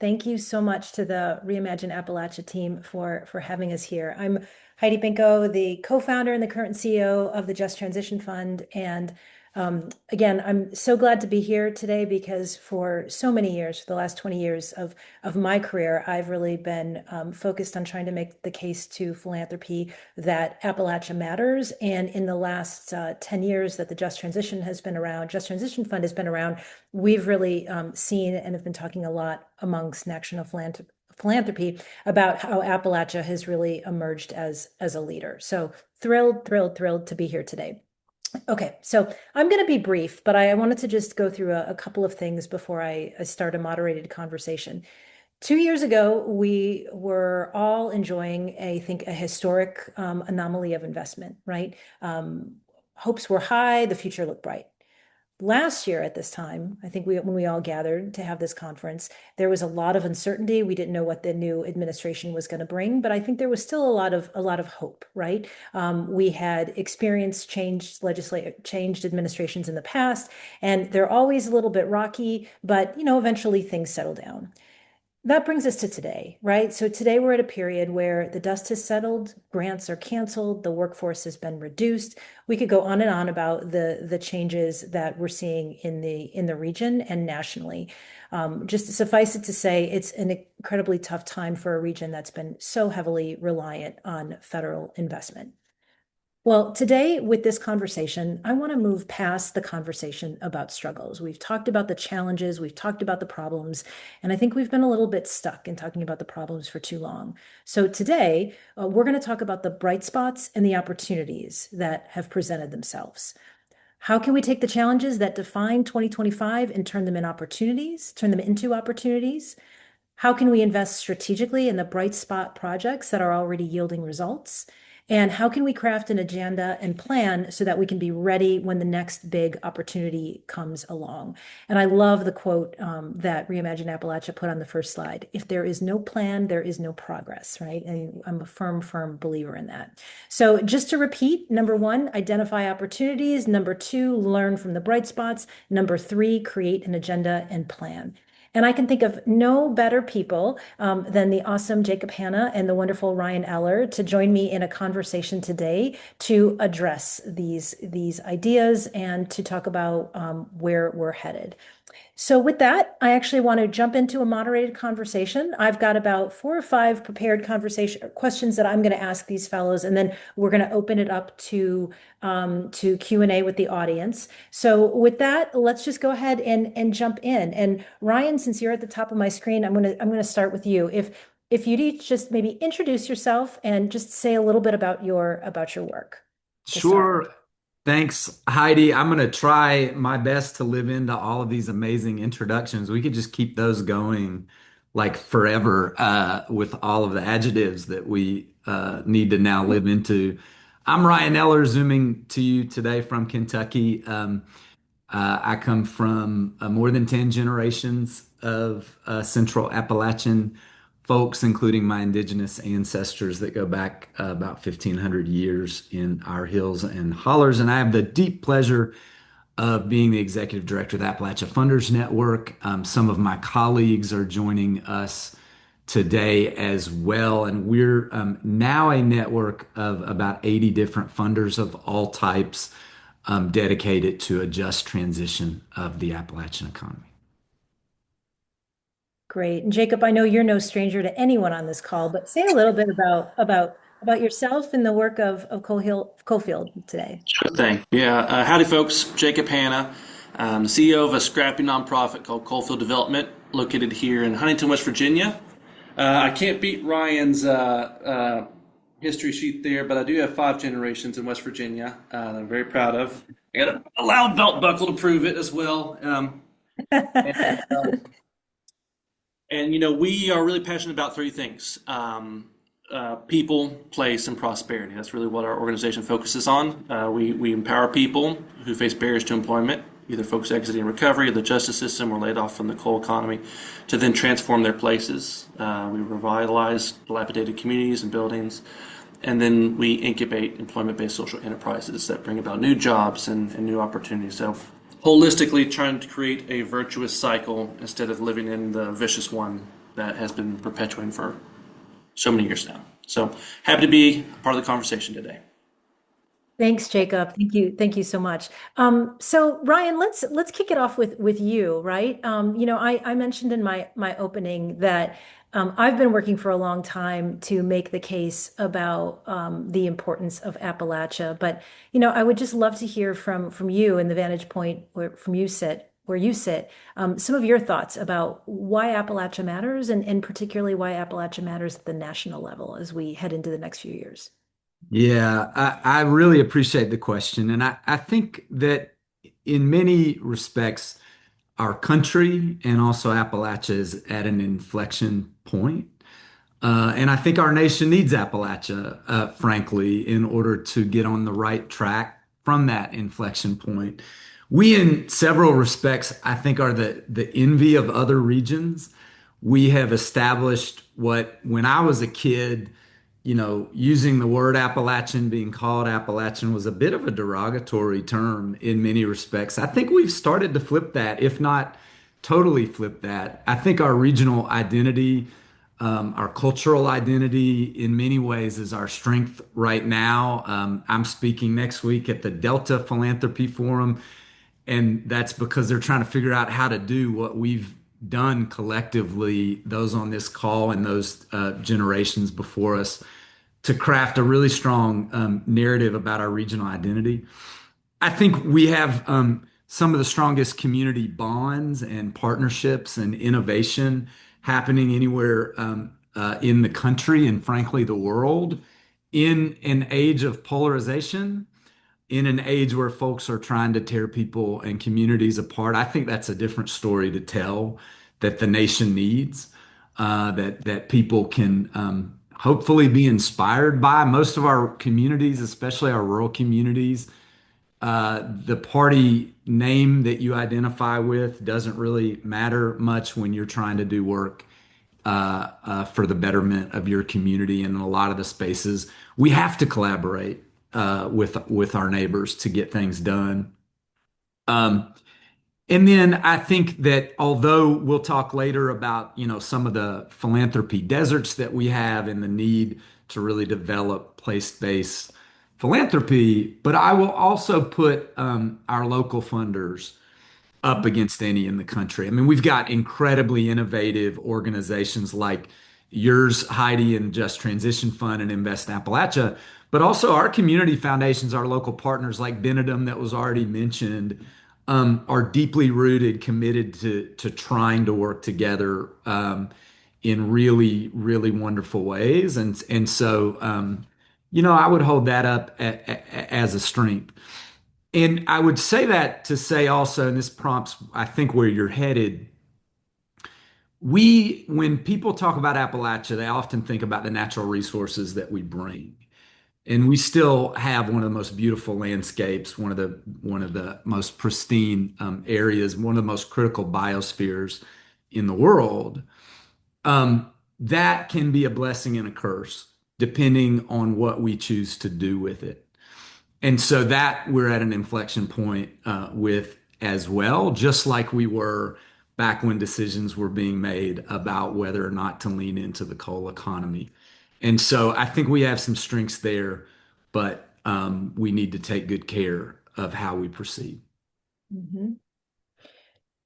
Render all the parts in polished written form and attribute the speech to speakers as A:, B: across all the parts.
A: Thank you so much to the ReImagine Appalachia team for having us here. I'm Heidi Pinko, the co-founder and the current CEO of the Just Transition Fund. And again, I'm so glad to be here today because for so many years, for the last 20 years of my career, I've really been focused on trying to make the case to philanthropy that Appalachia matters. And in the last 10 years that the Just Transition has been around, Just Transition Fund has been around, we've really seen and have been talking a lot amongst national philanthropy about how Appalachia has really emerged as a leader. So thrilled to be here today. Okay, so I'm going to be brief, but I wanted to just go through a couple of things before I start a moderated conversation. 2 years ago, we were all enjoying, I think, a historic anomaly of investment, right? Hopes were high, the future looked bright. Last year at this time, I think when we all gathered to have this conference, there was a lot of uncertainty. We didn't know what the new administration was going to bring, but I think there was still a lot of hope, right? We had experienced changed administrations in the past, and they're always a little bit rocky, but eventually things settle down. That brings us to today, right? So today we're at a period where the dust has settled, grants are canceled, the workforce has been reduced. We could go on and on about the changes that we're seeing in the region and nationally. Just suffice it to say, it's an incredibly tough time for a region that's been so heavily reliant on federal investment. Well, today with this conversation, I want to move past the conversation about struggles. We've talked about the challenges, we've talked about the problems, and I think we've been a little bit stuck in talking about the problems for too long. So today, we're going to talk about the bright spots and the opportunities that have presented themselves. How can we take the challenges that define 2025 and turn them into opportunities? How can we invest strategically in the bright spot projects that are already yielding results? And how can we craft an agenda and plan so that we can be ready when the next big opportunity comes along? And I love the quote that ReImagine Appalachia put on the first slide. If there is no plan, there is no progress, right? And I'm a firm believer in that. So just to repeat, number one, identify opportunities. Number two, learn from the bright spots. Number three, create an agenda and plan. And I can think of no better people than the awesome Jacob Hanna and the wonderful Ryan Eller to join me in a conversation today to address these ideas and to talk about where we're headed. So with that, I actually want to jump into a moderated conversation. I've got about 4 or 5 prepared conversation questions that I'm going to ask these fellows, and then we're going to open it up to Q&A with the audience. So with that, let's just go ahead and jump in. And Ryan, since you're at the top of my screen, I'm going to start with you. If you'd each just maybe introduce yourself and just say a little bit about your work to start.
B: Sure. Thanks, Heidi. I'm going to try my best to live into all of these amazing introductions. We could just keep those going like forever with all of the adjectives that we need to now live into. I'm Ryan Eller, zooming to you today from Kentucky. I come from more than 10 generations of Central Appalachian folks, including my indigenous ancestors that go back about 1,500 years in our hills and hollers. And I have the deep pleasure of being the executive director of the Appalachia Funders Network. Some of my colleagues are joining us today as well. And we're now a network of about 80 different funders of all types dedicated to a just transition of the Appalachian economy.
A: Great. And Jacob, I know you're no stranger to anyone on this call, but say a little bit about yourself and the work of Cofield today.
C: Sure thing. Yeah. Howdy, folks. Jacob Hanna. I'm the CEO of a scrappy nonprofit called Coalfield Development, located here in Huntington, West Virginia. I can't beat Ryan's history sheet there, but I do have 5 generations in West Virginia that I'm very proud of. I got a loud belt buckle to prove it as well. And we are really passionate about 3 things: people, place, and prosperity. That's really what our organization focuses on. We empower people who face barriers to employment, either folks exiting recovery, the justice system, or laid off from the coal economy, to then transform their places. We revitalize dilapidated communities and buildings, and then we incubate employment-based social enterprises that bring about new jobs and new opportunities. So holistically trying to create a virtuous cycle instead of living in the vicious one that has been perpetuating for so many years now. So happy to be part of the conversation today.
A: Thanks, Jacob. Thank you so much. So Ryan, let's kick it off with you, right? I mentioned in my opening that I've been working for a long time to make the case about the importance of Appalachia, but I would just love to hear from you and the vantage point where you sit, some of your thoughts about why Appalachia matters and particularly why Appalachia matters at the national level as we head into the next few years.
B: Yeah, I really appreciate the question. And I think that in many respects, our country and also Appalachia is at an inflection point. And I think our nation needs Appalachia, frankly, in order to get on the right track from that inflection point. We, in several respects, I think, are the envy of other regions. We have established what, when I was a kid, using the word Appalachian, being called Appalachian was a bit of a derogatory term in many respects. I think we've started to flip that, if not totally flip that. I think our regional identity, our cultural identity in many ways is our strength right now. I'm speaking next week at the Delta Philanthropy Forum, and that's because they're trying to figure out how to do what we've done collectively, those on this call and those generations before us, to craft a really strong narrative about our regional identity. I think we have some of the strongest community bonds and partnerships and innovation happening anywhere in the country and frankly the world in an age of polarization, in an age where folks are trying to tear people and communities apart. I think that's a different story to tell that the nation needs, that people can hopefully be inspired by. Most of our communities, especially our rural communities, the party name that you identify with doesn't really matter much when you're trying to do work for the betterment of your community. And in a lot of the spaces, we have to collaborate with our neighbors to get things done. Um, and then I think that although we'll talk later about, some of the philanthropy deserts that we have and the need to really develop place-based philanthropy, but I will also put our local funders up against any in the country. I mean, we've got incredibly innovative organizations like yours, Heidi, and Just Transition Fund and Invest in Appalachia, but also our community foundations, our local partners like Benedum that was already mentioned, are deeply rooted, committed to trying to work together in really, really wonderful ways. And so I would hold that up as a strength. And I would say that to say also, and this prompts, I think, where you're headed. When people talk about Appalachia, they often think about the natural resources that we bring. And we still have one of the most beautiful landscapes, one of the most pristine areas, one of the most critical biospheres in the world. That can be a blessing and a curse, depending on what we choose to do with it. And so that we're at an inflection point with as well, just like we were back when decisions were being made about whether or not to lean into the coal economy. And so I think we have some strengths there, but we need to take good care of how we proceed.
A: Mhm.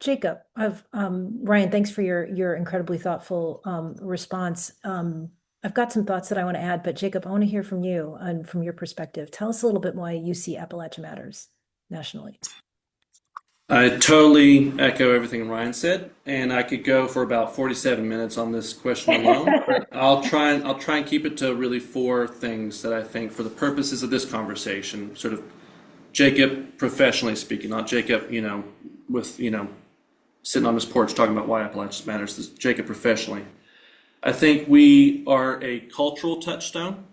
A: Jacob, Ryan, thanks for your incredibly thoughtful response. I've got some thoughts that I want to add, but Jacob, I want to hear from you and from your perspective. Tell us a little bit why you see Appalachia Matters nationally.
C: I totally echo everything Ryan said, and I could go for about 47 minutes on this question alone, but I'll try and keep it to really four things that I think for the purposes of this conversation, sort of Jacob professionally speaking, not Jacob, with, sitting on his porch talking about why Appalachia matters, this Jacob professionally. I think we are a cultural touchstone.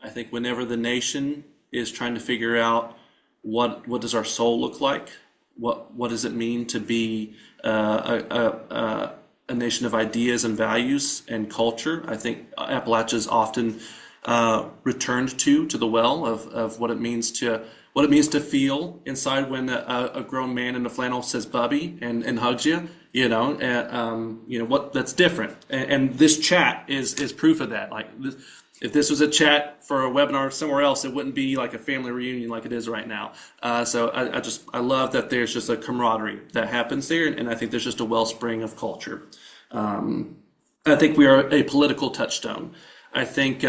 C: I think whenever the nation is trying to figure out what does our soul look like, what does it mean to be a nation of ideas and values and culture, I think Appalachia is often returned to the well of what it means to what it means to feel inside when a grown man in a flannel says "bubby" and hugs you. What that's different. And this chat is proof of that. Like this, if this was a chat for a webinar somewhere else, it wouldn't be like a family reunion like it is right now. So I love that there's just a camaraderie that happens there, and I think there's just a wellspring of culture. I think we are a political touchstone. I think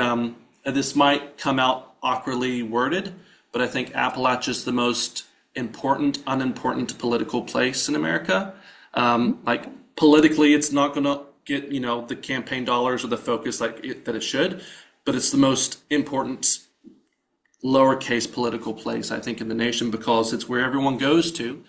C: this might come out awkwardly worded, but I think Appalachia is the most important, unimportant political place in America. Like politically, it's not going to get the campaign dollars or the focus that it should, but it's the most important lowercase political place I think in the nation because it's where everyone goes to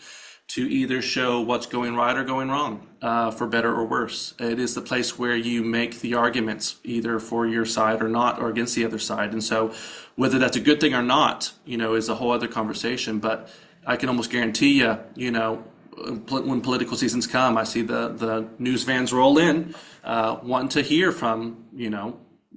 C: either show what's going right or going wrong, for better or worse. It is the place where you make the arguments either for your side or not, or against the other side. And so whether that's a good thing or not, is a whole other conversation. But I can almost guarantee you, when political seasons come, I see the news vans roll in, wanting to hear from,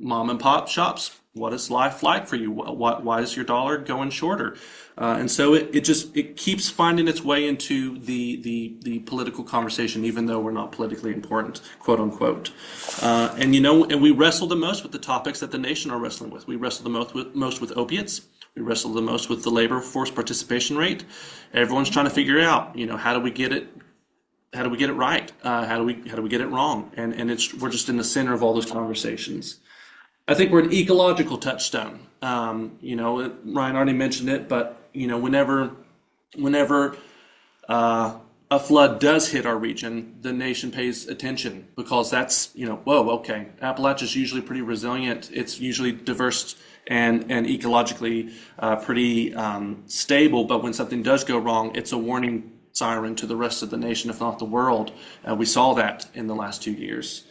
C: mom and pop shops. What is life like for you? Why is your dollar going shorter? And so it keeps finding its way into the political conversation, even though we're not politically important, quote unquote. And we wrestle the most with the topics that the nation are wrestling with. We wrestle the most with opiates. We wrestle the most with the labor force participation rate. Everyone's trying to figure out, how do we get it? How do we get it right? How do we get it wrong? And we're just in the center of all those conversations. I think we're an ecological touchstone. Ryan already mentioned it, but whenever a flood does hit our region, the nation pays attention because that's whoa, okay. Appalachia is usually pretty resilient. It's usually diverse and ecologically pretty stable. But when something does go wrong, it's a warning siren to the rest of the nation, if not the world. We saw that in the last 2 years.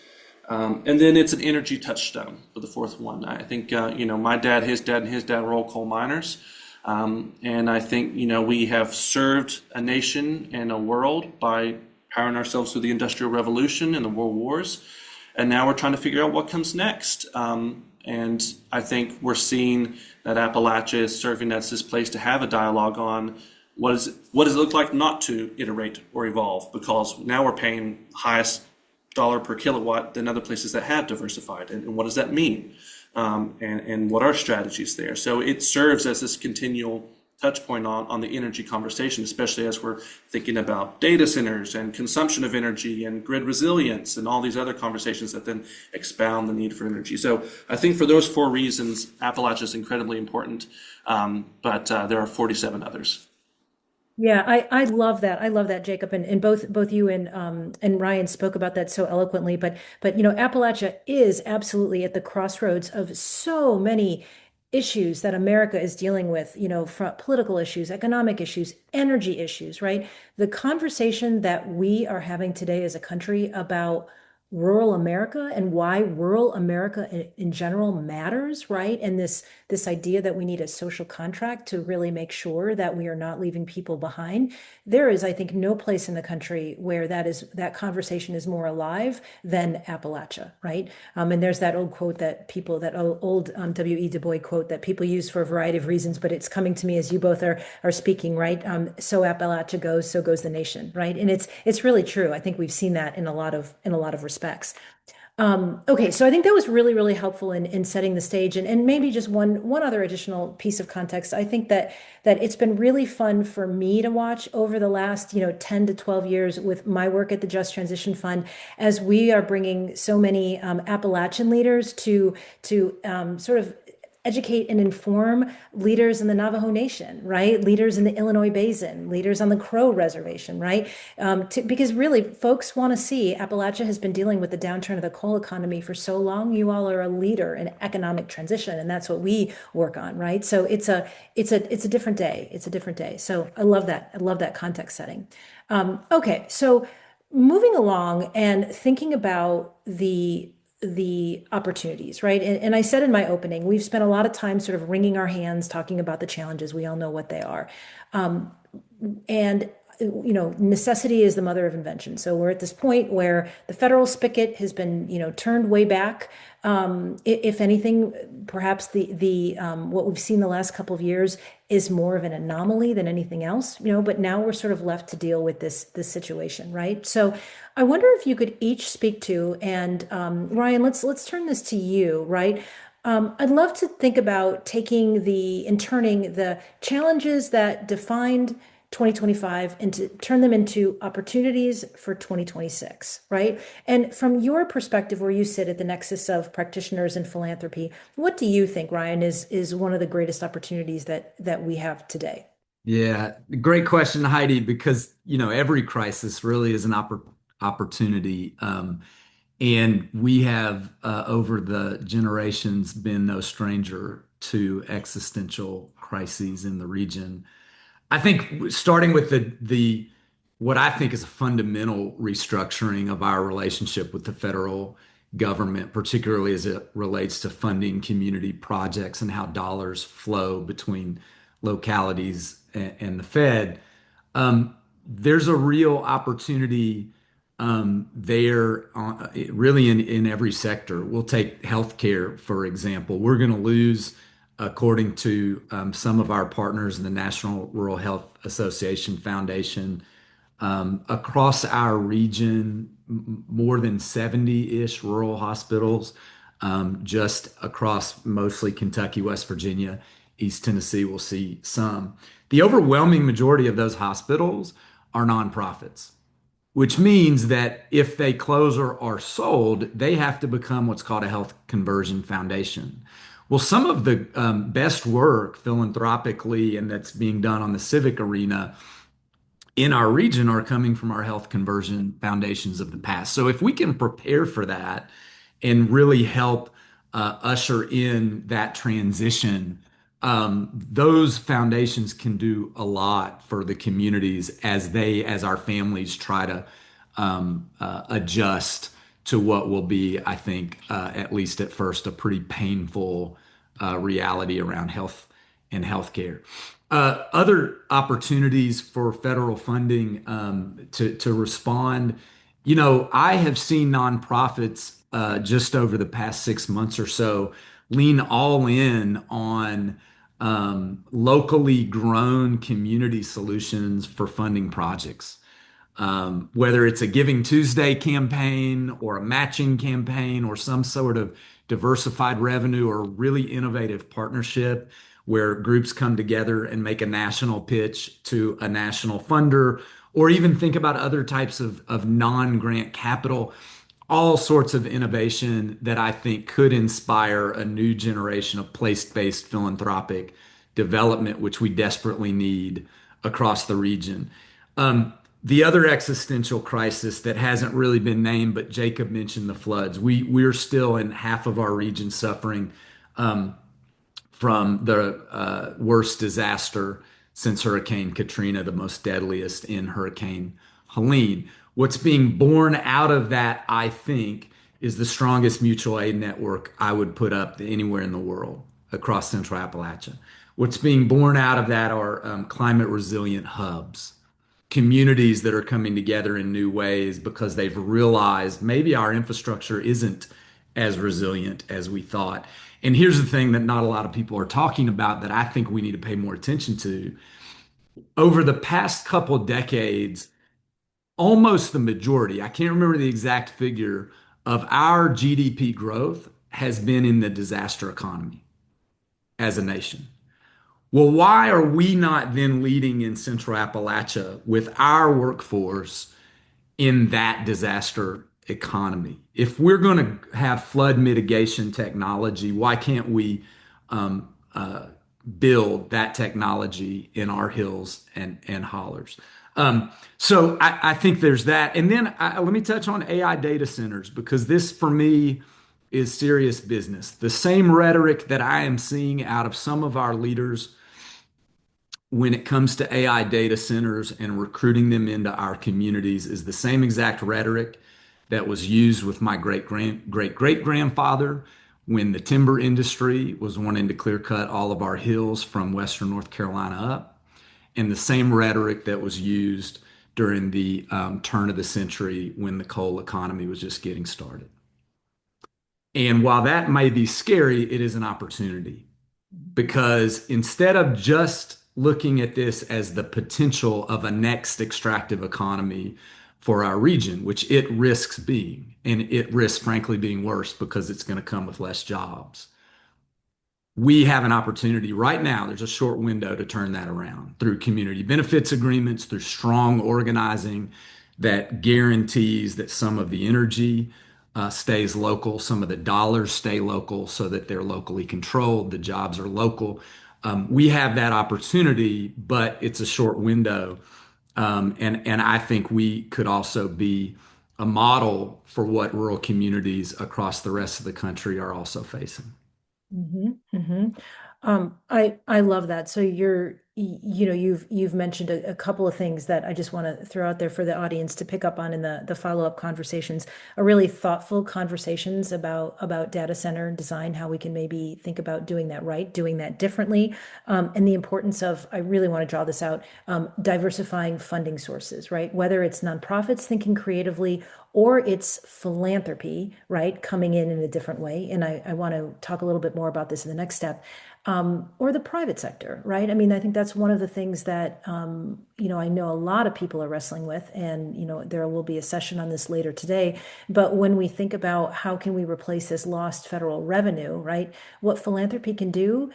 C: And then it's an energy touchstone for the fourth one. I think, my dad, his dad, and his dad were all coal miners. And I think, we have served a nation and a world by powering ourselves through the Industrial Revolution and the World Wars. And now we're trying to figure out what comes next. And I think we're seeing that Appalachia is serving as this place to have a dialogue on what does it look like not to iterate or evolve, because now we're paying highest dollar per kilowatt than other places that have diversified. And what does that mean? And what are strategies there? So it serves as this continual touch point on the energy conversation, especially as we're thinking about data centers and consumption of energy and grid resilience and all these other conversations that then expound the need for energy. So I think for those 4 reasons, Appalachia is incredibly important, but there are 47 others.
A: Yeah, I love that. I love that, Jacob, and both you and Ryan spoke about that so eloquently. But Appalachia is absolutely at the crossroads of so many issues that America is dealing with. From political issues, economic issues, energy issues, right? The conversation that we are having today as a country about rural America and why rural America in general matters, right? And this idea that we need a social contract to really make sure that we are not leaving people behind. There is, I think, no place in the country where that conversation is more alive than Appalachia, right? And there's that old quote that old W.E. Du Bois quote that people use for a variety of reasons, but it's coming to me as you both are speaking, right? So Appalachia goes, so goes the nation, right? And it's really true. I think we've seen that in a lot of respects. Okay, so I think that was really, really helpful in setting the stage, and maybe just one other additional piece of context. I think that it's been really fun for me to watch over the last 10 to 12 years with my work at the Just Transition Fund, as we are bringing so many Appalachian leaders to sort of educate and inform leaders in the Navajo Nation, right? Leaders in the Illinois Basin, leaders on the Crow Reservation, right? Because really, folks want to see Appalachia has been dealing with the downturn of the coal economy for so long. You all are a leader in economic transition, and that's what we work on, right? So it's a different day. It's a different day. So I love that. I love that context setting. Okay, so moving along and thinking about the opportunities, right? And I said in my opening, we've spent a lot of time sort of wringing our hands talking about the challenges. We all know what they are. And necessity is the mother of invention. So we're at this point where the federal spigot has been, turned way back. If anything, perhaps the what we've seen the last couple of years is more of an anomaly than anything else, but now we're sort of left to deal with this situation, right? So I wonder if you could each speak to, and Ryan, let's turn this to you, right? I'd love to think about taking and turning the challenges that defined 2025 and to turn them into opportunities for 2026, right? And from your perspective, where you sit at the nexus of practitioners and philanthropy, what do you think, Ryan, is one of the greatest opportunities that we have today?
B: Yeah, great question, Heidi, because every crisis really is an opportunity. And we have, over the generations, been no stranger to existential crises in the region. I think starting with the what I think is a fundamental restructuring of our relationship with the federal government, particularly as it relates to funding community projects and how dollars flow between localities and the Fed. There's a real opportunity there, really in every sector. We'll take healthcare, for example. We're going to lose, according to some of our partners in the National Rural Health Association Foundation, across our region, more than 70-ish rural hospitals, just across mostly Kentucky, West Virginia, East Tennessee, we'll see some. The overwhelming majority of those hospitals are nonprofits, which means that if they close or are sold, they have to become what's called a health conversion foundation. Well, some of the best work philanthropically and that's being done on the civic arena in our region are coming from our health conversion foundations of the past. So if we can prepare for that and really help usher in that transition, those foundations can do a lot for the communities as our families try to adjust to what will be, I think, at least at first, a pretty painful reality around health and healthcare. Other opportunities for federal funding to respond. I have seen nonprofits just over the past 6 months or so lean all in on locally grown community solutions for funding projects. Whether it's a Giving Tuesday campaign or a matching campaign or some sort of diversified revenue or really innovative partnership where groups come together and make a national pitch to a national funder, or even think about other types of non-grant capital, all sorts of innovation that I think could inspire a new generation of place-based philanthropic development, which we desperately need across the region. The other existential crisis that hasn't really been named, but Jacob mentioned the floods. We're still in half of our region suffering from the worst disaster since Hurricane Katrina, the most deadliest in Hurricane Helene. What's being born out of that, I think, is the strongest mutual aid network I would put up anywhere in the world across Central Appalachia. What's being born out of that are climate resilient hubs, communities that are coming together in new ways because they've realized maybe our infrastructure isn't as resilient as we thought. And here's the thing that not a lot of people are talking about that I think we need to pay more attention to. Over the past couple decades, almost the majority, I can't remember the exact figure, of our GDP growth has been in the disaster economy as a nation. Well, why are we not then leading in Central Appalachia with our workforce in that disaster economy? If we're going to have flood mitigation technology, why can't we build that technology in our hills and hollers? So I think there's that. And then let me touch on AI data centers because this, for me, is serious business. The same rhetoric that I am seeing out of some of our leaders when it comes to AI data centers and recruiting them into our communities is the same exact rhetoric that was used with my great great grandfather when the timber industry was wanting to clear cut all of our hills from Western North Carolina up, and the same rhetoric that was used during the turn of the century when the coal economy was just getting started. And while that may be scary, it is an opportunity because instead of just looking at this as the potential of a next extractive economy for our region, which it risks being, and it risks, frankly, being worse because it's going to come with less jobs. We have an opportunity right now. There's a short window to turn that around through community benefits agreements, through strong organizing that guarantees that some of the energy stays local, some of the dollars stay local so that they're locally controlled, the jobs are local. We have that opportunity, but it's a short window. And I think we could also be a model for what rural communities across the rest of the country are also facing.
A: Hmm. Hmm. I love that. So you've mentioned a couple of things that I just want to throw out there for the audience to pick up on in the follow-up conversations, a really thoughtful conversations about data center design, how we can maybe think about doing that right, doing that differently, and the importance of, I really want to draw this out, diversifying funding sources, right? Whether it's nonprofits thinking creatively or it's philanthropy, right, coming in a different way. And I want to talk a little bit more about this in the next step, or the private sector, right? I mean, I think that's one of the things that, I know a lot of people are wrestling with, and, there will be a session on this later today. But when we think about how can we replace this lost federal revenue, right? What philanthropy can do,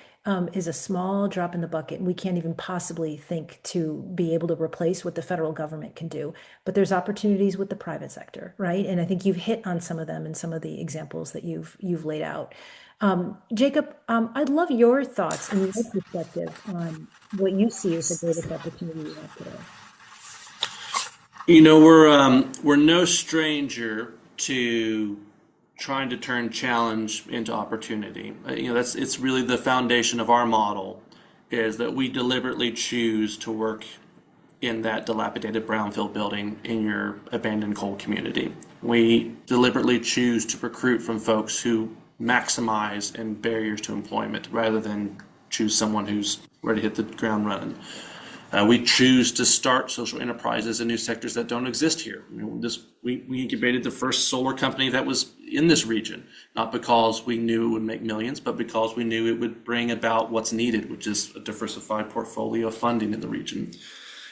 A: is a small drop in the bucket. And we can't even possibly think to be able to replace what the federal government can do. But there's opportunities with the private sector, right? And I think you've hit on some of them in some of the examples that you've laid out. Jacob, I'd love your thoughts and your perspective on what you see as the greatest opportunity we have today.
C: We're no stranger to trying to turn challenge into opportunity. That's it's really the foundation of our model is that we deliberately choose to work in that dilapidated brownfield building in your abandoned coal community. We deliberately choose to recruit from folks who maximize and barriers to employment rather than choose someone who's ready to hit the ground running. We choose to start social enterprises in new sectors that don't exist here. We incubated the first solar company that was in this region, not because we knew it would make millions, but because we knew it would bring about what's needed, which is a diversified portfolio of funding in the region.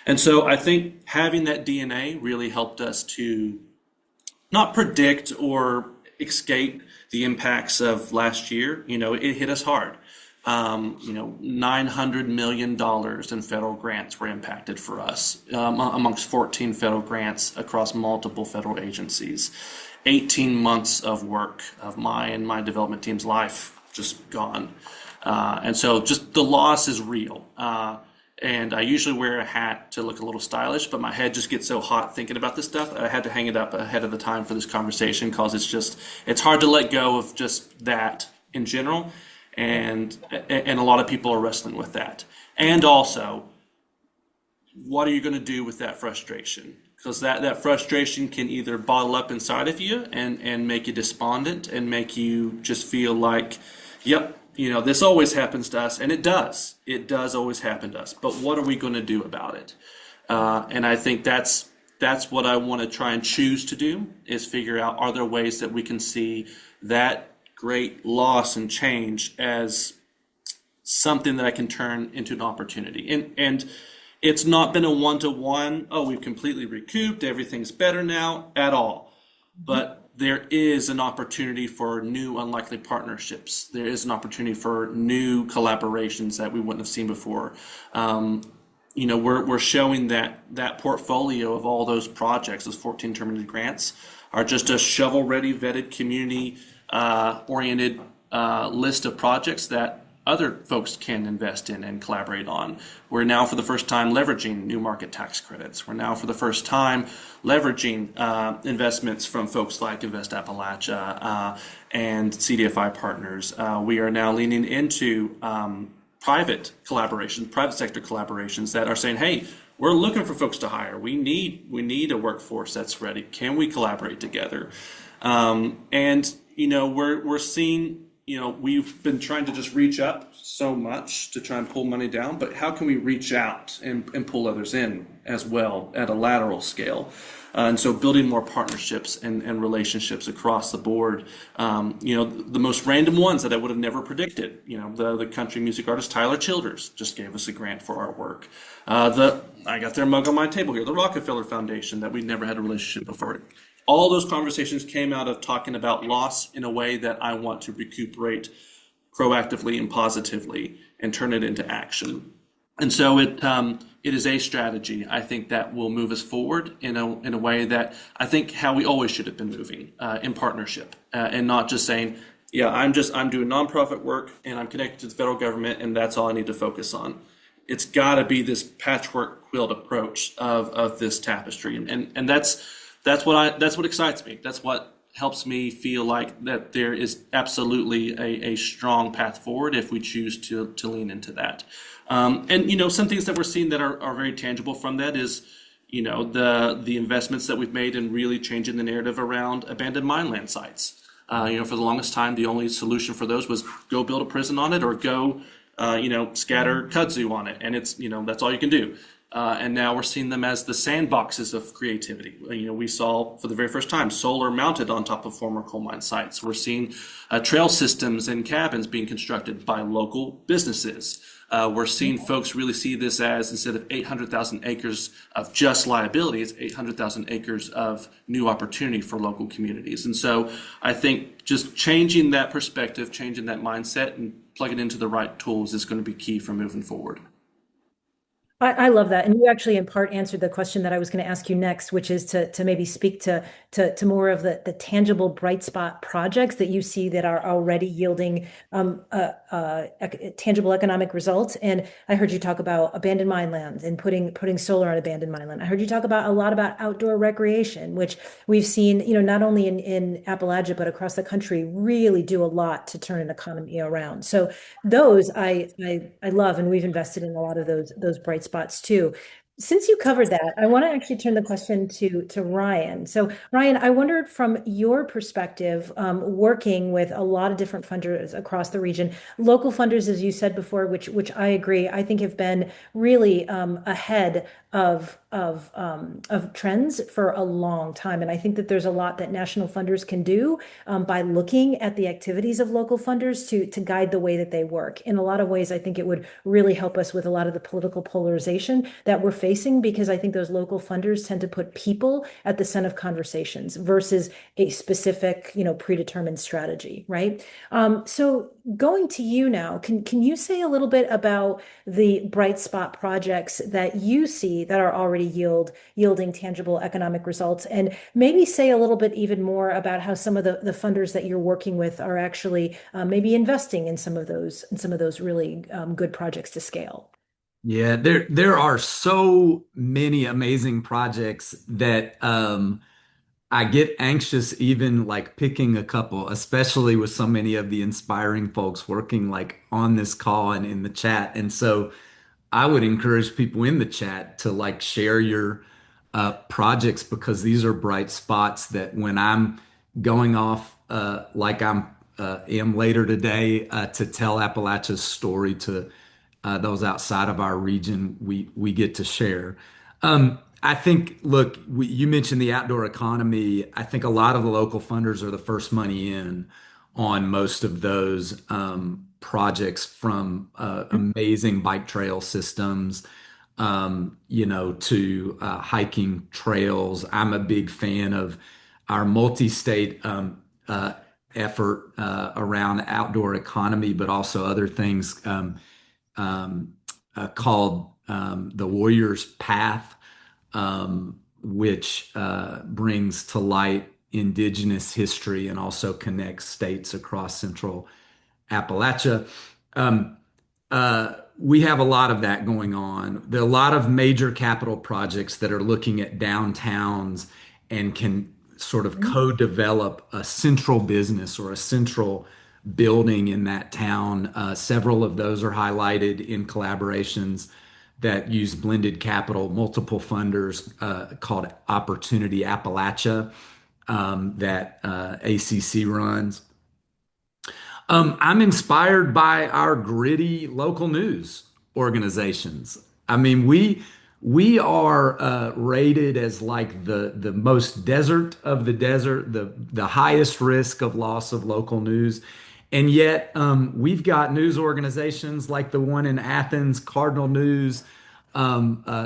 C: And so I think having that DNA really helped us to not predict or escape the impacts of last year. It hit us hard. $900 million in federal grants were impacted for us, amongst 14 federal grants across multiple federal agencies. 18 months of work of my and my development team's life just gone. And so just the loss is real. And I usually wear a hat to look a little stylish, but my head just gets so hot thinking about this stuff. I had to hang it up ahead of the time for this conversation because it's hard to let go of just that in general. And a lot of people are wrestling with that. And also, what are you going to do with that frustration? Because that frustration can either bottle up inside of you and make you despondent and make you just feel like, yep, this always happens to us. And it does. It does always happen to us. But what are we going to do about it? And I think that's what I want to try and choose to do is figure out, are there ways that we can see that great loss and change as something that I can turn into an opportunity. And it's not been a one-to-one, oh, we've completely recouped, everything's better now, at all. But there is an opportunity for new unlikely partnerships. There is an opportunity for new collaborations that we wouldn't have seen before. We're showing that portfolio of all those projects, those 14 terminated grants, are just a shovel-ready, vetted community oriented list of projects that other folks can invest in and collaborate on. We're now for the first time leveraging new market tax credits. We're now for the first time leveraging investments from folks like Invest Appalachia and CDFI partners. We are now leaning into private collaborations, private sector collaborations that are saying, hey, we're looking for folks to hire. We need a workforce that's ready. Can we collaborate together? We're seeing we've been trying to just reach up so much to try and pull money down, but how can we reach out and pull others in as well at a lateral scale? And so building more partnerships and relationships across the board. The most random ones that I would have never predicted. The country music artist Tyler Childers just gave us a grant for our work. I got their mug on my table here. The Rockefeller Foundation that we never had a relationship before. All those conversations came out of talking about loss in a way that I want to recuperate proactively and positively and turn it into action. And so it is a strategy, I think, that will move us forward in a way that I think how we always should have been moving, in partnership, and not just saying, yeah, I'm doing nonprofit work and I'm connected to the federal government and that's all I need to focus on. It's got to be this patchwork quilt approach of this tapestry, and that's what excites me. That's what helps me feel like that there is absolutely a strong path forward if we choose to lean into that. And some things that we're seeing that are very tangible from that is the investments that we've made in really changing the narrative around abandoned mine land sites. For the longest time, the only solution for those was go build a prison on it or go scatter kudzu on it, and it's that's all you can do. And now we're seeing them as the sandboxes of creativity. We saw for the very first time solar mounted on top of former coal mine sites. We're seeing trail systems and cabins being constructed by local businesses. We're seeing folks really see this as, instead of 800,000 acres of just liability, it's 800,000 acres of new opportunity for local communities. And so I think just changing that perspective, changing that mindset, and plugging into the right tools is going to be key for moving forward.
A: I love that. And you actually in part answered the question that I was going to ask you next, which is to maybe speak to more of the tangible bright spot projects that you see that are already yielding tangible economic results. And I heard you talk about abandoned mine lands and putting solar on abandoned mine land. I heard you talk about a lot about outdoor recreation, which we've seen, not only in Appalachia, but across the country, really do a lot to turn an economy around. So those I love, and we've invested in a lot of those bright spots too. Since you covered that, I want to actually turn the question to Ryan. So Ryan, I wondered from your perspective, working with a lot of different funders across the region, local funders, as you said before, which I agree, I think have been really ahead of trends for a long time. And I think that there's a lot that national funders can do by looking at the activities of local funders to guide the way that they work. In a lot of ways, I think it would really help us with a lot of the political polarization that we're facing, because I think those local funders tend to put people at the center of conversations versus a specific, predetermined strategy, right? So going to you now, can you say a little bit about the bright spot projects that you see that are already yielding tangible economic results, and maybe say a little bit even more about how some of the funders that you're working with are actually maybe investing in some of those really good projects to scale?
B: Yeah, there are so many amazing projects that I get anxious even like picking a couple, especially with so many of the inspiring folks working like on this call and in the chat. And so I would encourage people in the chat to like share your projects, because these are bright spots that when I'm going off like I'm am later today to tell Appalachia's story to those outside of our region, we get to share. I think, look, you mentioned the outdoor economy. I think a lot of the local funders are the first money in on most of those projects, from amazing bike trail systems, to hiking trails. I'm a big fan of our multi-state effort around outdoor economy, but also other things called the Warrior's Path, which brings to light indigenous history and also connects states across central Appalachia. Um, we have a lot of that going on. There are a lot of major capital projects that are looking at downtowns and can sort of co-develop a central business or a central building in that town. Several of those are highlighted in collaborations that use blended capital, multiple funders, called Opportunity Appalachia, that ACC runs. I'm inspired by our gritty local news organizations. I mean, we are rated as like the most desert of the desert, the highest risk of loss of local news. And yet, we've got news organizations like the one in Athens, Cardinal News,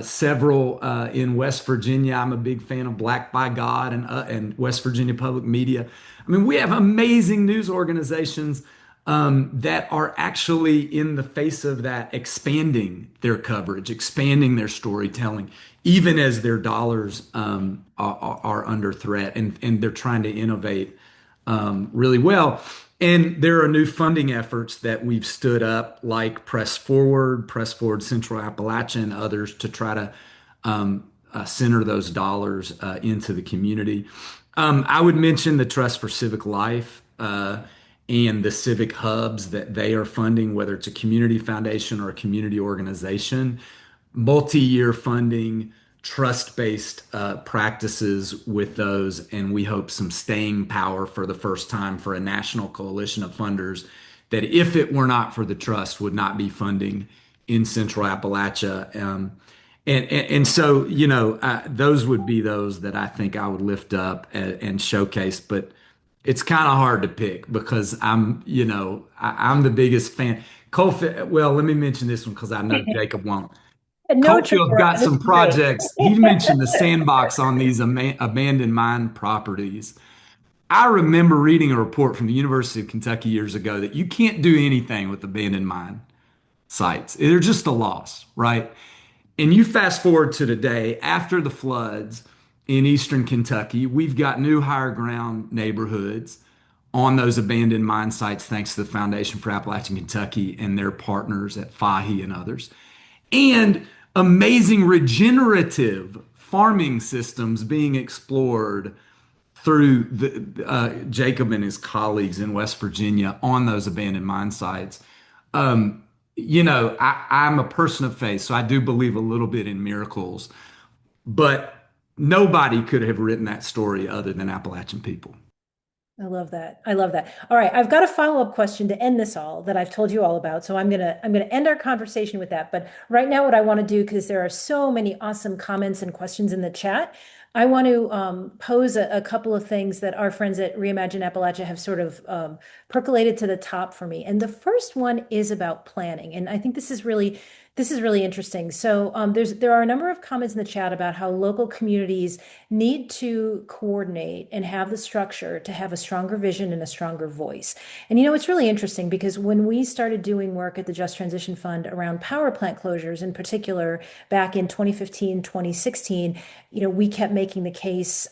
B: several in West Virginia. I'm a big fan of Black by God and West Virginia Public Media. I mean, we have amazing news organizations that are actually in the face of that expanding their coverage, expanding their storytelling, even as their dollars are under threat, and they're trying to innovate really well. And there are new funding efforts that we've stood up, like Press Forward Central Appalachia, and others to try to center those dollars into the community. I would mention the Trust for Civic Life and the civic hubs that they are funding, whether it's a community foundation or a community organization, multi-year funding, trust-based practices with those, and we hope some staying power for the first time for a national coalition of funders that, if it were not for the trust, would not be funding in Central Appalachia. And so, those would be those that I think I would lift up and showcase. But it's kind of hard to pick because I'm the biggest fan. Coalfield, well, let me mention this one because I know Jacob won't.
A: No
B: Coalfield's
A: trigger.
B: got
A: This
B: some
A: is great.
B: projects. He mentioned the sandbox on these abandoned mine properties. I remember reading a report from the University of Kentucky years ago that you can't do anything with abandoned mine sites. They're just a loss, right? And you fast forward to today, after the floods in eastern Kentucky, we've got new higher ground neighborhoods on those abandoned mine sites, thanks to the Foundation for Appalachian Kentucky and their partners at FAHI and others, and amazing regenerative farming systems being explored through Jacob and his colleagues in West Virginia on those abandoned mine sites. I'm a person of faith, so I do believe a little bit in miracles, but nobody could have written that story other than Appalachian people.
A: I love that. I love that. All right, I've got a follow-up question to end this all that I've told you all about. So I'm gonna end our conversation with that. But right now, what I want to do, because there are so many awesome comments and questions in the chat, I want to pose a couple of things that our friends at ReImagine Appalachia have sort of percolated to the top for me. And the first one is about planning, and I think this is really interesting. So there are a number of comments in the chat about how local communities need to coordinate and have the structure to have a stronger vision and a stronger voice. And it's really interesting because when we started doing work at the Just Transition Fund around power plant closures in particular back in 2015, 2016, we kept making the case,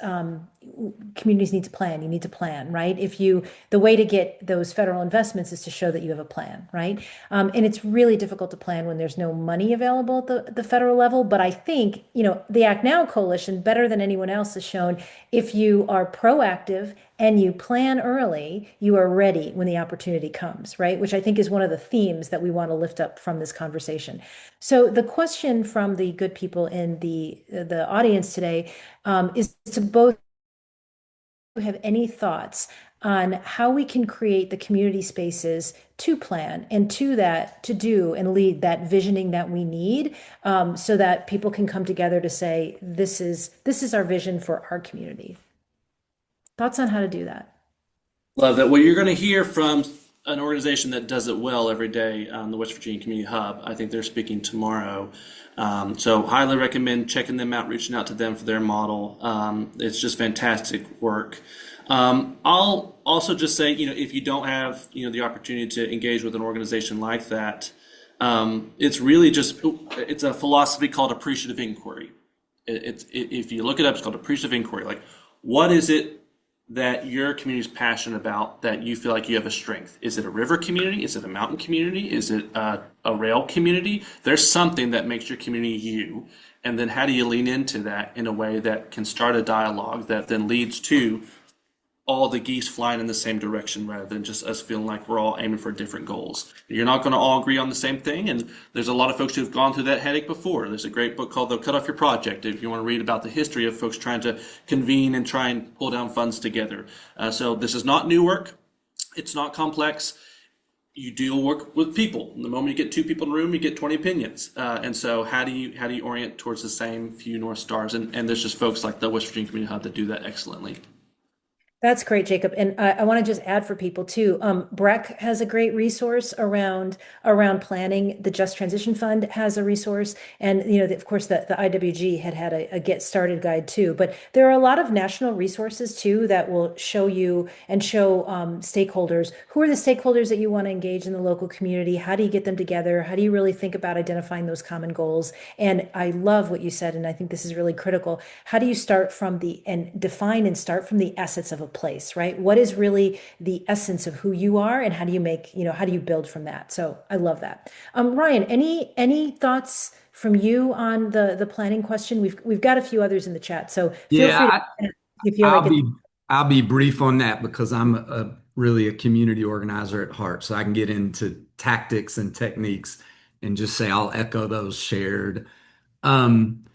A: communities need to plan. You need to plan, right? The way to get those federal investments is to show that you have a plan, right? And it's really difficult to plan when there's no money available at the federal level. But I think, the Act Now Coalition, better than anyone else, has shown if you are proactive and you plan early, you are ready when the opportunity comes, right? Which I think is one of the themes that we want to lift up from this conversation. So the question from the good people in the audience today is to both have any thoughts on how we can create the community spaces to plan and to do and lead that visioning that we need, so that people can come together to say, this is our vision for our community. Thoughts on how to do that?
C: Love that. Well, you're going to hear from an organization that does it well every day, the West Virginia Community Hub. I think they're speaking tomorrow. So highly recommend checking them out, reaching out to them for their model. It's just fantastic work. I'll also just say, if you don't have, the opportunity to engage with an organization like that, it's a philosophy called appreciative inquiry. If you look it up, it's called appreciative inquiry. Like, what is it that your community is passionate about that you feel like you have a strength? Is it a river community? Is it a mountain community? Is it a rail community? There's something that makes your community you. And then how do you lean into that in a way that can start a dialogue that then leads to all the geese flying in the same direction rather than just us feeling like we're all aiming for different goals. You're not going to all agree on the same thing, and there's a lot of folks who've gone through that headache before. There's a great book called The Cut Off Your Project if you want to read about the history of folks trying to convene and try and pull down funds together. So this is not new work. It's not complex. you deal work with people. The moment you get two people in the room, you get 20 opinions. And so how do you orient towards the same few North Stars? And there's just folks like the West Virginia Community Hub that do that excellently.
A: That's great, Jacob. And I want to just add for people too. Breck has a great resource around planning. The Just Transition Fund has a resource, and of course, the IWG had a Get Started guide too. But there are a lot of national resources too that will show you and show stakeholders who are the stakeholders that you want to engage in the local community. How do you get them together? How do you really think about identifying those common goals? And I love what you said, and I think this is really critical. How do you start from the and define and start from the essence of a place, right? What is really the essence of who you are, and how do you how do you build from that? So I love that. Ryan, any thoughts from you on the planning question? We've got a few others in the chat, so feel
B: Yeah,
A: free to if you feel like
B: I'll
A: it's.
B: be I'll be brief on that because I'm really a community organizer at heart. So I can get into tactics and techniques and just say I'll echo those shared. Um,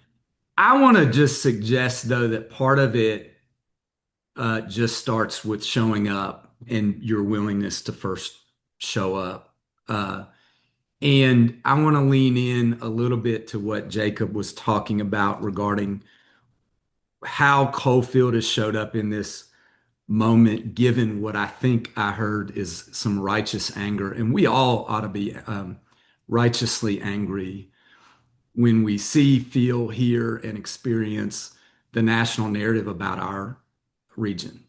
B: I want to just suggest though that part of it just starts with showing up and your willingness to first show up. And I want to lean in a little bit to what Jacob was talking about regarding how Coalfield has showed up in this moment, given what I think I heard is some righteous anger. And we all ought to be righteously angry when we see, feel, hear, and experience the national narrative about our region.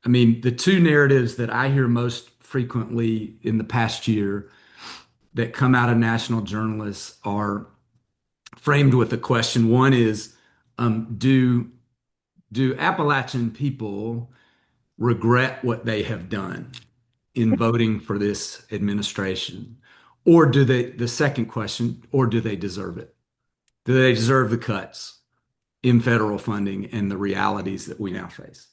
B: I mean, the two narratives that I hear most frequently in the past year that come out of national journalists are framed with a question. One is, do Appalachian people regret what they have done in voting for this administration? Or do they, the second question, or do they deserve it? Do they deserve the cuts in federal funding and the realities that we now face?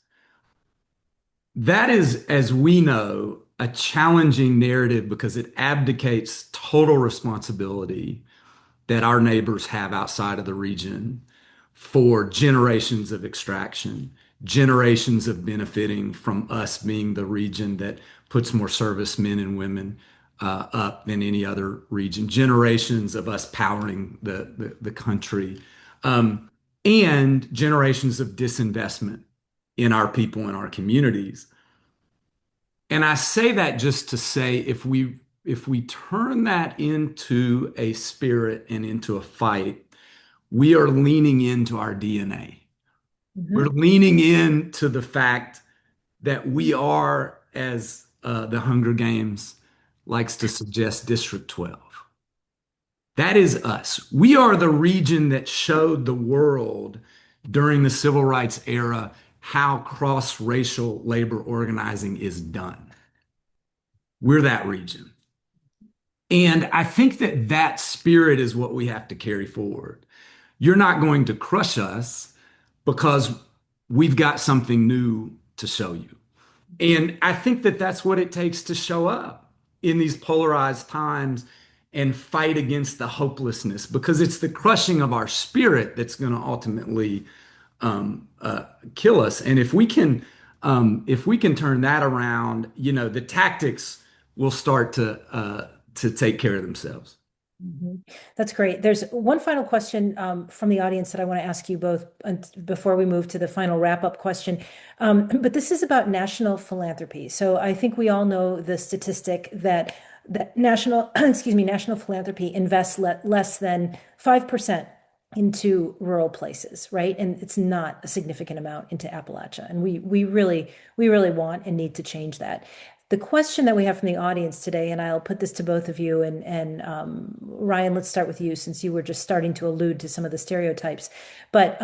B: That is, as we know, a challenging narrative because it abdicates total responsibility that our neighbors have outside of the region for generations of extraction, generations of benefiting from us being the region that puts more servicemen and women up than any other region, generations of us powering the country, and generations of disinvestment in our people and our communities. And I say that just to say if we turn that into a spirit and into a fight, we are leaning into our DNA. We're
A: Mhm.
B: leaning into the fact that we are, as the Hunger Games likes to suggest, District 12. That is us. We are the region that showed the world during the civil rights era how cross-racial labor organizing is done. We're that region. And I think that that spirit is what we have to carry forward. You're not going to crush us because we've got something new to show you. And I think that that's what it takes to show up in these polarized times and fight against the hopelessness because it's the crushing of our spirit that's going to ultimately kill us. And if we can turn that around, the tactics will start to take care of themselves.
A: Mhm. That's great. There's one final question from the audience that I want to ask you both before we move to the final wrap-up question. But this is about national philanthropy. So I think we all know the statistic that national, excuse me, national philanthropy invests less than 5% into rural places, right? And it's not a significant amount into Appalachia. And we really want and need to change that. The question that we have from the audience today, and I'll put this to both of you, and Ryan, let's start with you since you were just starting to allude to some of the stereotypes. But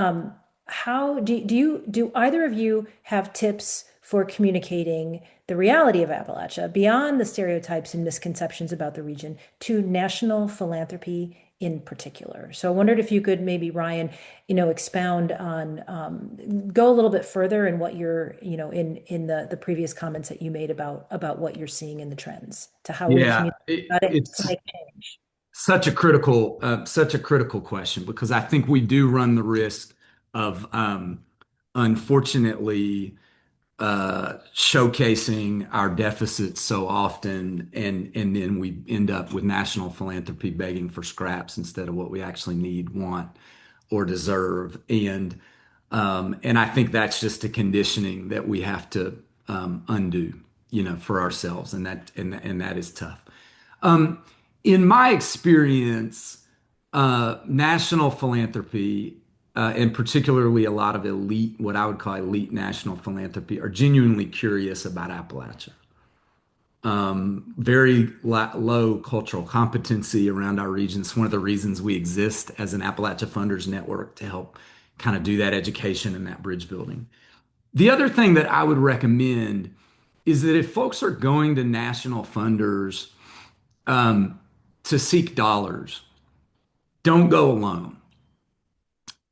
A: how do either of you have tips for communicating the reality of Appalachia beyond the stereotypes and misconceptions about the region to national philanthropy in particular? So I wondered if you could maybe, Ryan, expound on, go a little bit further in what you're, in the previous comments that you made about what you're seeing in the trends to how we
B: Yeah,
A: communicate about it to
B: it's
A: make change.
B: such a critical question because I think we do run the risk of, unfortunately, showcasing our deficits so often, and then we end up with national philanthropy begging for scraps instead of what we actually need, want, or deserve. And I think that's just a conditioning that we have to undo, for ourselves, and that is tough. Um, in my experience, national philanthropy, and particularly a lot of elite, what I would call elite national philanthropy, are genuinely curious about Appalachia. Very low cultural competency around our region. It's one of the reasons we exist as an Appalachia Funders Network to help kind of do that education and that bridge building. The other thing that I would recommend is that if folks are going to national funders to seek dollars, don't go alone.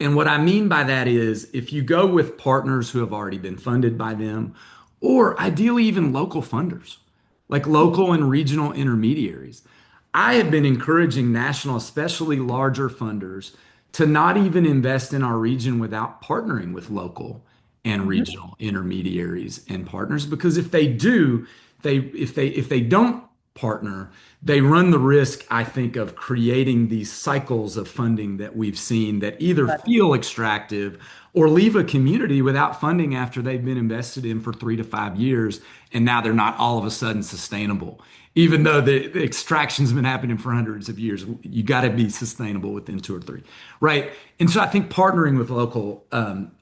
B: And what I mean by that is if you go with partners who have already been funded by them, or ideally even local funders, like local and regional intermediaries. I have been encouraging national, especially larger funders, to not even invest in our region without partnering with local and
A: Mhm.
B: regional intermediaries and partners, because if they do, if they don't partner, they run the risk, I think, of creating these cycles of funding that we've seen that either
A: Got
B: feel extractive or leave a community without funding after they've been invested in for 3 to 5 years, and now they're not all of a sudden sustainable. Even though the extraction's been happening for hundreds of years, you got to be sustainable within 2 or 3, right? And so I think partnering with local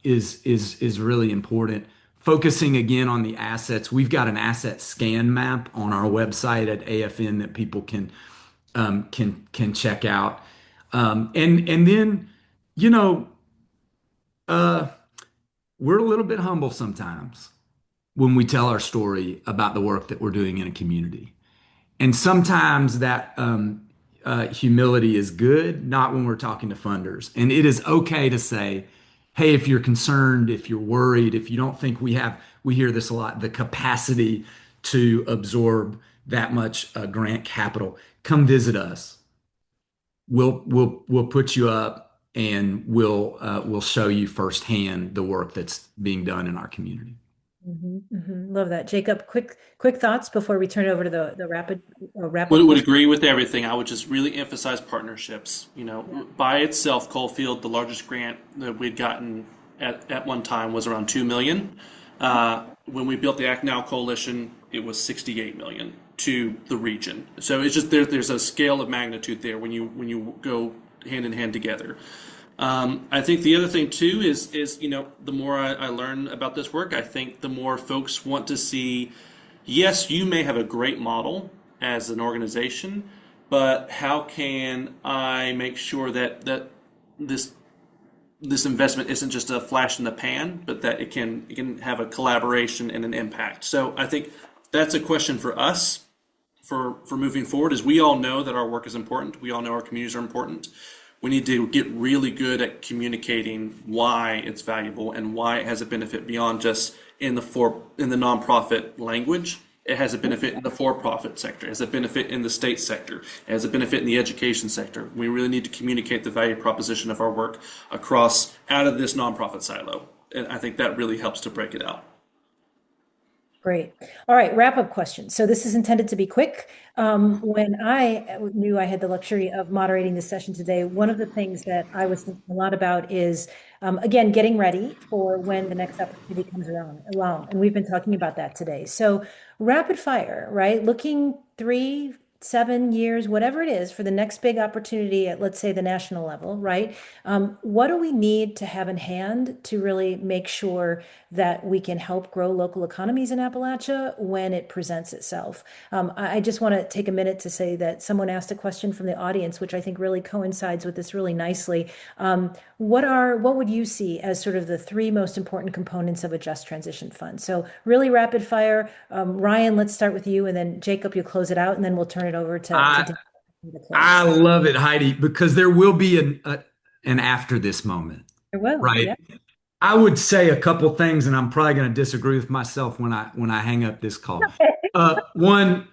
B: is really important. Focusing again on the assets, we've got an asset scan map on our website at AFN that people can check out. And then, you know, uh, we're a little bit humble sometimes when we tell our story about the work that we're doing in a community. And sometimes that humility is good, not when we're talking to funders. And it is okay to say, hey, if you're concerned, if you're worried, if you don't think we hear this a lot, the capacity to absorb that much grant capital, come visit us. We'll put you up and we'll show you firsthand the work that's being done in our community.
A: Love that. Jacob, quick thoughts before we turn it over to the
C: Would
A: rapid
C: would
A: question.
C: agree with everything. I would just really emphasize partnerships.
A: Yeah.
C: By itself, Coalfield, the largest grant that we'd gotten at one time was around 2 million. When we built the Act Now Coalition, it was 68 million to the region. So it's just there's a scale of magnitude there when you go hand in hand together. I think the other thing too is the more I learn about this work, I think the more folks want to see. Yes, you may have a great model as an organization, but how can I make sure that this this investment isn't just a flash in the pan, but that it can have a collaboration and an impact. So I think that's a question for us for moving forward. Is we all know that our work is important. We all know our communities are important. We need to get really good at communicating why it's valuable and why it has a benefit beyond just in the nonprofit language. It has a benefit in the for-profit sector. It has a benefit in the state sector. It has a benefit in the education sector. We really need to communicate the value proposition of our work across out of this nonprofit silo. And I think that really helps to break it out.
A: Great. All right, wrap-up question. So this is intended to be quick. When I knew I had the luxury of moderating this session today, one of the things that I was thinking a lot about is, again, getting ready for when the next opportunity comes along. And we've been talking about that today. So rapid fire, right? Looking 3, 7 years, whatever it is, for the next big opportunity at, let's say, the national level, right? What do we need to have in hand to really make sure that we can help grow local economies in Appalachia when it presents itself? I just want to take a minute to say that someone asked a question from the audience, which I think really coincides with this really nicely. What would you see as sort of the three most important components of a just transition fund? So really rapid fire. Ryan, let's start with you, and then Jacob, you close it out, and then we'll turn it over to
B: I
A: Dan to
B: I
A: close.
B: love it, Heidi, because there will be an after this moment,
A: I will.
B: right?
A: Yeah.
B: I would say a couple things, and I'm probably going to disagree with myself when I hang up this call. One,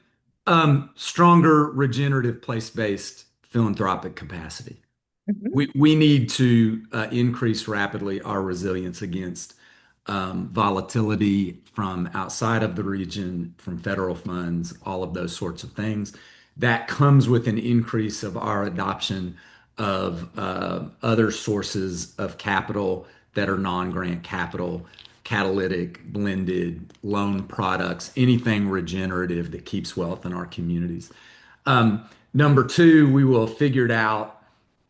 B: stronger regenerative place-based philanthropic capacity.
A: Mhm.
B: We need to increase rapidly our resilience against volatility from outside of the region, from federal funds, all of those sorts of things. That comes with an increase of our adoption of other sources of capital that are non-grant capital, catalytic, blended loan products, anything regenerative that keeps wealth in our communities. Number two, we will have figured out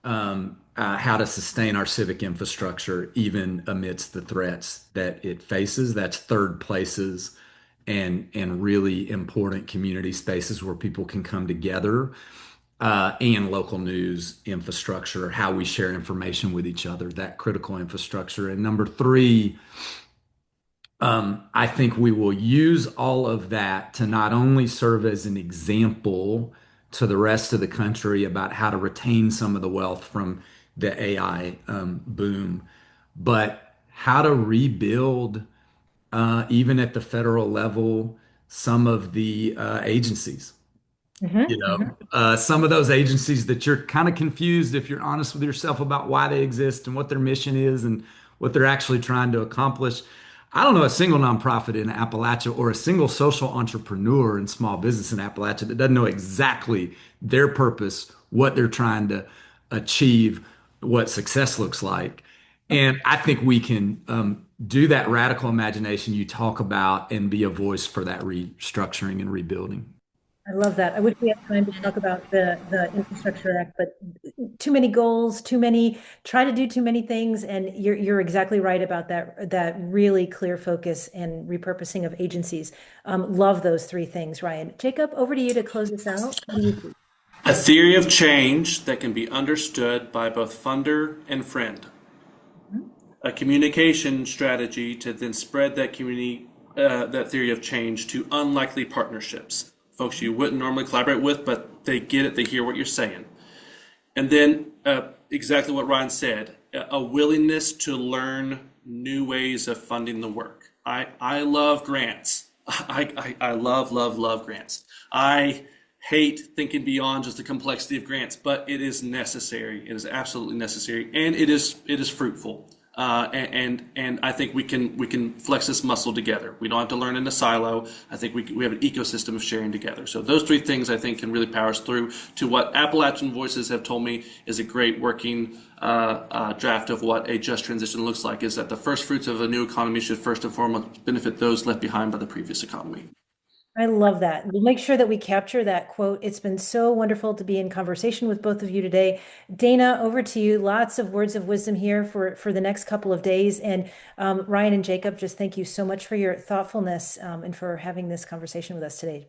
B: how to sustain our civic infrastructure even amidst the threats that it faces. That's third places and really important community spaces where people can come together, and local news infrastructure, how we share information with each other, that critical infrastructure. And number three, I think we will use all of that to not only serve as an example to the rest of the country about how to retain some of the wealth from the AI boom, but how to rebuild, even at the federal level, some of the agencies.
A: Hmm, hmm.
B: Some of those agencies that you're kind of confused if you're honest with yourself about why they exist and what their mission is and what they're actually trying to accomplish. I don't know a single nonprofit in Appalachia or a single social entrepreneur and small business in Appalachia that doesn't know exactly their purpose, what they're trying to achieve, what success looks like. And I think we can do that radical imagination you talk about and be a voice for that restructuring and rebuilding.
A: I love that. I wish we had time to talk about the Infrastructure Act, but too many goals, too many, try to do too many things, and you're exactly right about that really clear focus and repurposing of agencies. Love those three things, Ryan. Jacob, over to you to close this out. What do you see?
C: A theory of change that can be understood by both funder and friend. A communication strategy to then spread that community, that theory of change to unlikely partnerships, folks you wouldn't normally collaborate with, but they get it, they hear what you're saying. And then exactly what Ryan said, a willingness to learn new ways of funding the work. I love grants. I love, love, love grants. I hate thinking beyond just the complexity of grants, but it is necessary. It is absolutely necessary, and it is fruitful. And I think we can flex this muscle together. We don't have to learn in a silo. I think we have an ecosystem of sharing together. So those three things I think can really power us through to what Appalachian Voices have told me is a great working draft of what a just transition looks like. Is that the first fruits of a new economy should first and foremost benefit those left behind by the previous economy.
A: I love that. We'll make sure that we capture that quote. It's been so wonderful to be in conversation with both of you today. Dana, over to you. Lots of words of wisdom here for the next couple of days. And Ryan and Jacob, just thank you so much for your thoughtfulness, and for having this conversation with us today.